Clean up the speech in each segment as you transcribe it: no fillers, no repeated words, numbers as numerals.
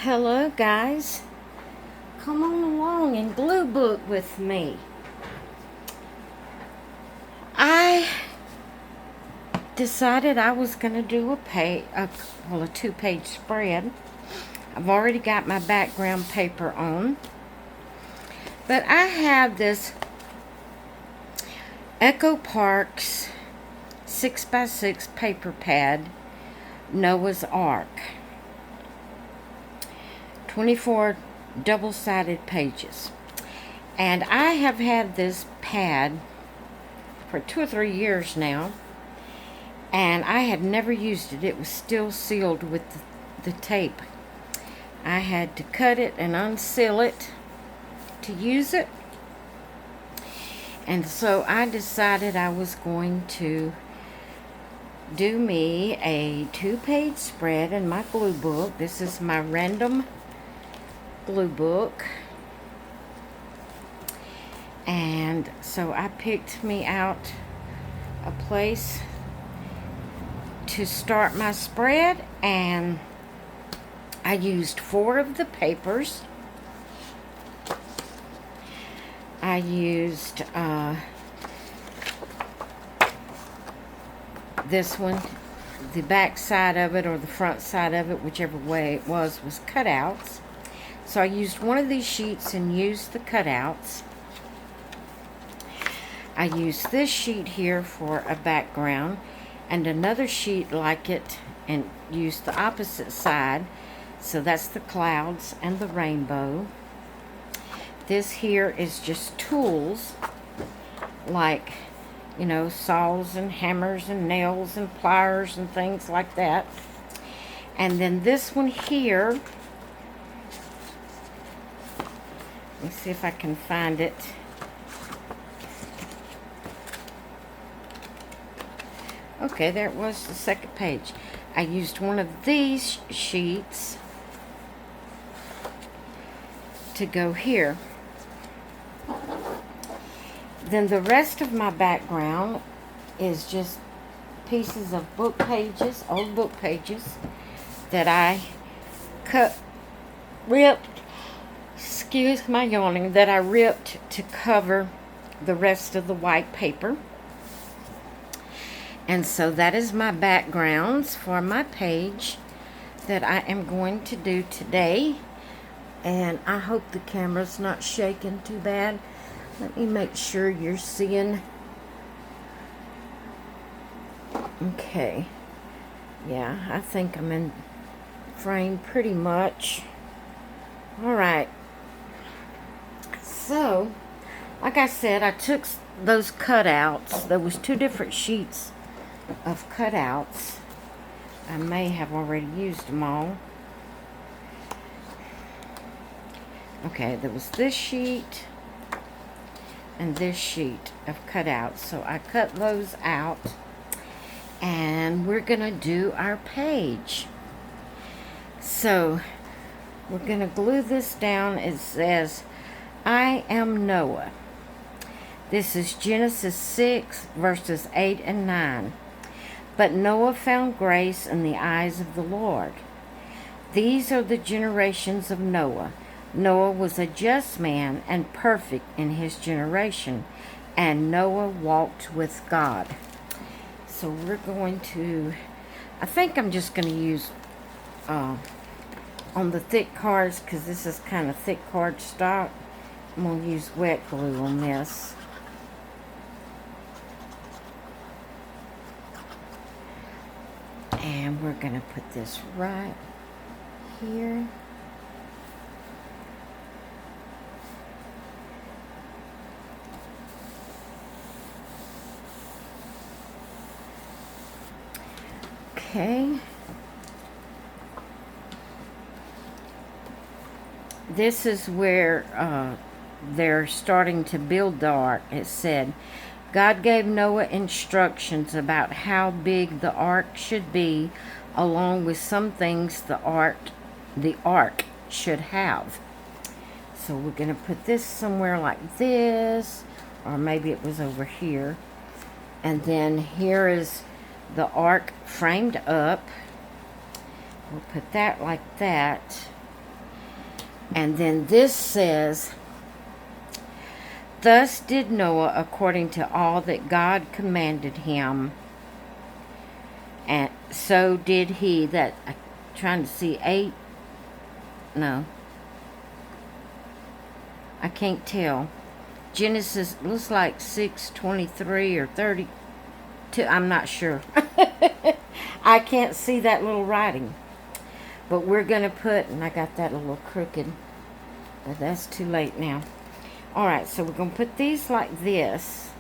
Hello guys, come on along and Gluebook with me. I decided I was going to do a 2-page spread. I've already got my background paper on, but I have this Echo Parks 6x6 paper pad, Noah's Ark. 24 double-sided pages. And I have had this pad for 2 or 3 years now, and I had never used it. It was still sealed with the tape. I had to cut it and unseal it to use it. And so I decided I was going to do me a 2-page spread in my Gluebook. This is my random Gluebook, and so I picked me out a place to start my spread, and I used 4 of the papers. I used this one, the back side of it or the front side of it, whichever way it was cutouts. So I used one of these sheets and used the cutouts. I used this sheet here for a background and another sheet like it and used the opposite side. So that's the clouds and the rainbow. This here is just tools like, you know, saws and hammers and nails and pliers and things like that. And then this one here, let me see if I can find it. Okay, there it was, the second page. I used one of these sheets to go here. Then the rest of my background is just pieces of book pages, old book pages, that I ripped, excuse my yawning, that I ripped to cover the rest of the white paper. And so that is my backgrounds for my page that I am going to do today. And I hope the camera's not shaking too bad. Let me make sure you're seeing. Okay. Yeah, I think I'm in frame pretty much. Alright. So, like I said, I took those cutouts. There was 2 different sheets of cutouts. I may have already used them all. Okay, there was this sheet and this sheet of cutouts. So I cut those out, and we're gonna do our page. So we're gonna glue this down. It says, I am Noah. This is Genesis 6 verses 8 and 9. But Noah found grace in the eyes of the Lord. These are the generations of Noah. Noah was a just man and perfect in his generation, and Noah walked with God. So we're going to, I think I'm just going to use on the thick cards, because this is kind of thick card stock. I'm going to use wet glue on this. And we're going to put this right here. Okay. This is where they're starting to build the ark. It said, God gave Noah instructions about how big the ark should be, along with some things the ark should have. So we're going to put this somewhere like this, or maybe it was over here. And then here is the ark framed up. We'll put that like that. And then this says, thus did Noah according to all that God commanded him. And so did he. That, I'm trying to see 8. No. I can't tell. Genesis looks like 6:23 or 32. I'm not sure. I can't see that little writing. But we're going to put, and I got that a little crooked, but that's too late now. Alright, so we're going to put these like this.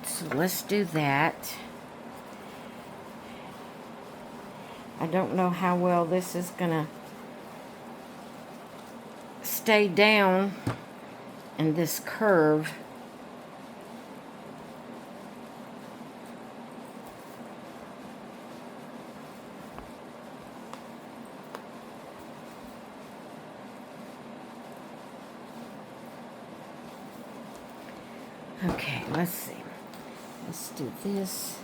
So let's do that. I don't know how well this is going to stay down in this curve. Okay, let's see. Let's do this.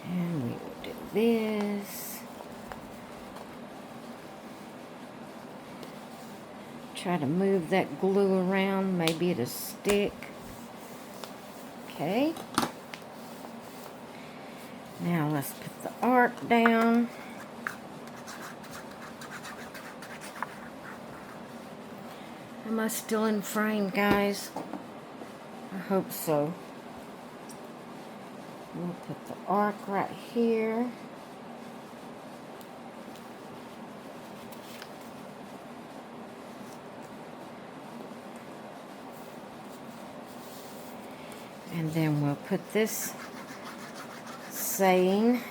And we will do this. Try to move that glue around. Maybe it'll stick. Okay. Now let's put the arc down. Am I still in frame, guys? I hope so. We'll put the arc right here. And then we'll put this saying.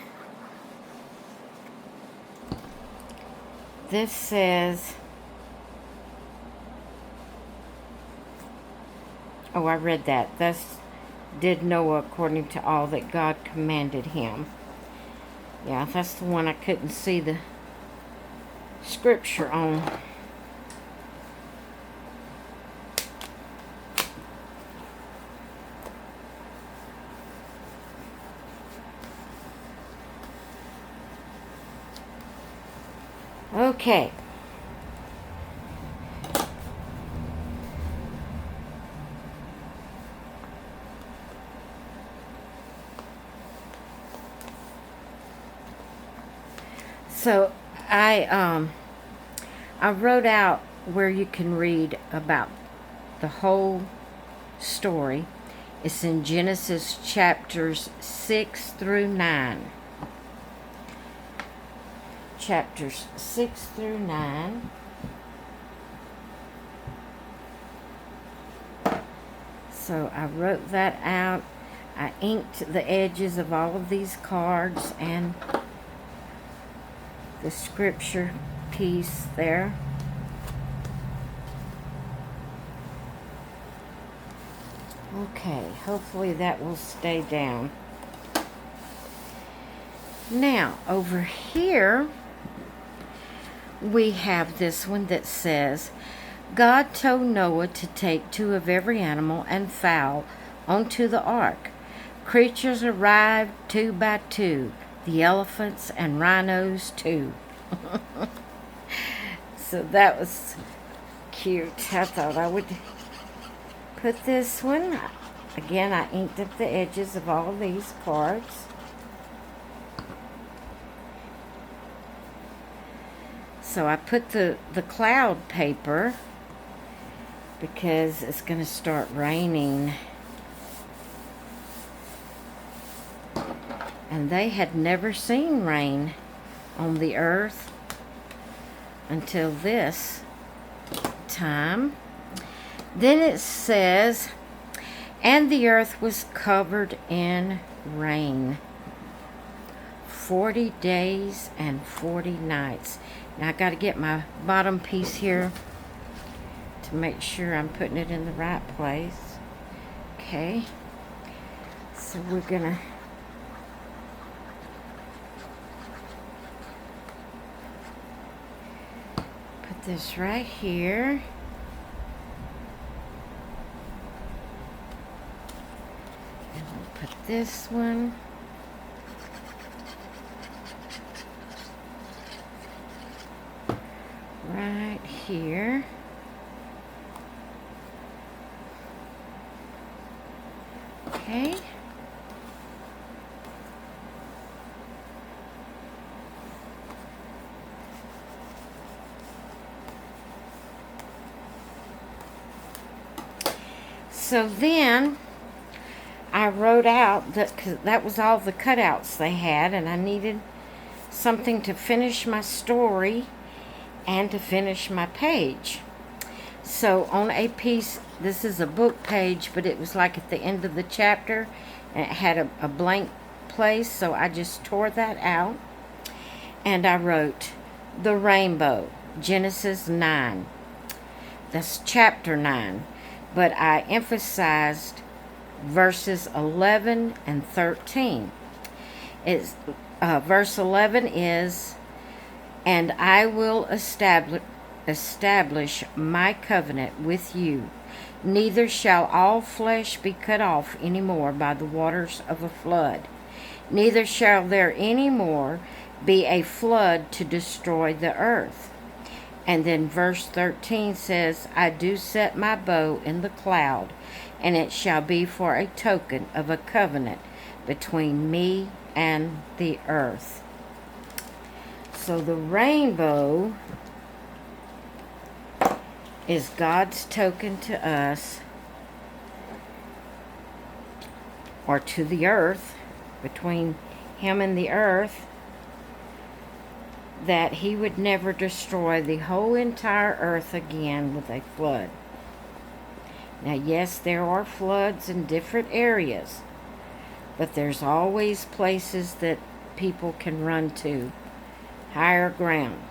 This says, oh, I read that. Thus did Noah according to all that God commanded him. Yeah, that's the one I couldn't see the scripture on. Okay. So I wrote out where you can read about the whole story. It's in Genesis chapters 6 through 9. Chapters 6 through 9. So I wrote that out. I inked the edges of all of these cards and the scripture piece there. Okay, hopefully that will stay down. Now, over here, we have this one that says, God told Noah to take 2 of every animal and fowl onto the ark. Creatures arrived 2 by 2, the elephants and rhinos too. So that was cute. I thought I would put this one. Again, I inked up the edges of all of these cards. So I put the cloud paper because it's going to start raining. And they had never seen rain on the earth until this time. Then it says, and the earth was covered in rain 40 days and 40 nights. Now I got to get my bottom piece here to make sure I'm putting it in the right place. Okay. So we're going to put this right here. And we'll put this one right here. Okay. So then I wrote out that, 'cause that was all the cutouts they had, and I needed something to finish my story and to finish my page. So on a piece, this is a book page, but it was like at the end of the chapter, and it had a blank place, so I just tore that out, and I wrote the rainbow, Genesis 9. That's chapter 9, but I emphasized verses 11 and 13. It's, verse 11 is, "And I will establish my covenant with you. Neither shall all flesh be cut off any more by the waters of a flood. Neither shall there any more be a flood to destroy the earth." And then verse 13 says, "I do set my bow in the cloud, and it shall be for a token of a covenant between me and the earth." So the rainbow is God's token to us, or to the earth, between him and the earth, that he would never destroy the whole entire earth again with a flood. Now, yes, there are floods in different areas, but there's always places that people can run to, higher ground.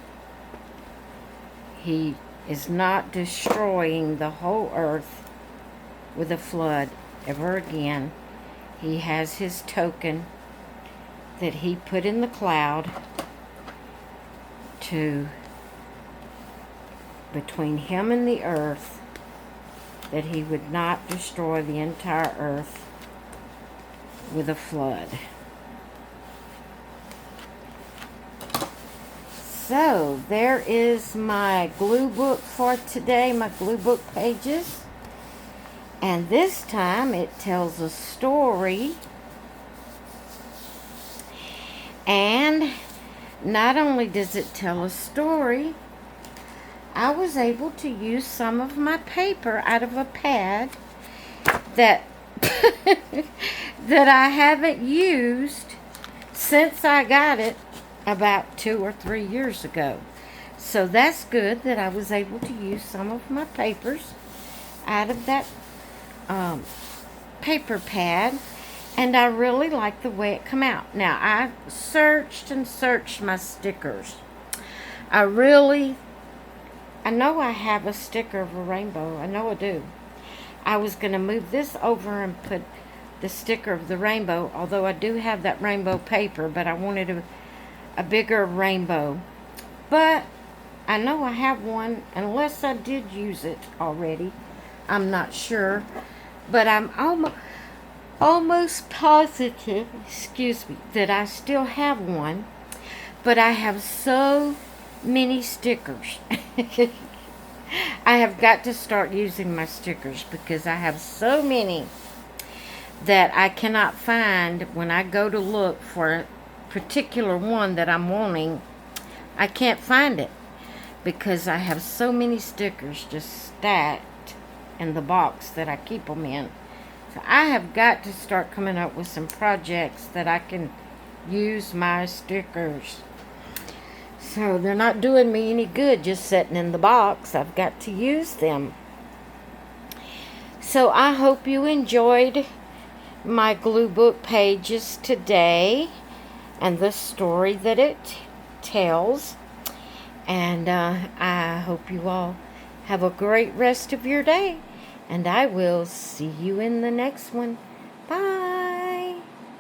He is not destroying the whole earth with a flood ever again. He has his token that he put in the cloud to between him and the earth, that he would not destroy the entire earth with a flood. So there is my glue book for today, my glue book pages. And this time it tells a story. And not only does it tell a story, I was able to use some of my paper out of a pad that that I haven't used since I got it about 2 or 3 years ago. So that's good that I was able to use some of my papers out of that paper pad, and I really like the way it come out. Now, I searched and searched my stickers. I know I have a sticker of a rainbow. I know I do. I was going to move this over and put the sticker of the rainbow, although I do have that rainbow paper, but I wanted a bigger rainbow. But I know I have one, unless I did use it already. I'm not sure. But I'm almost positive, that I still have one. But I have so many stickers. I have got to start using my stickers because I have so many that I cannot find when I go to look for a particular one that I'm wanting. I can't find it because I have so many stickers just stacked in the box that I keep them in. So I have got to start coming up with some projects that I can use my stickers. So they're not doing me any good just sitting in the box. I've got to use them. So I hope you enjoyed my glue book pages today and the story that it tells. And I hope you all have a great rest of your day. And I will see you in the next one.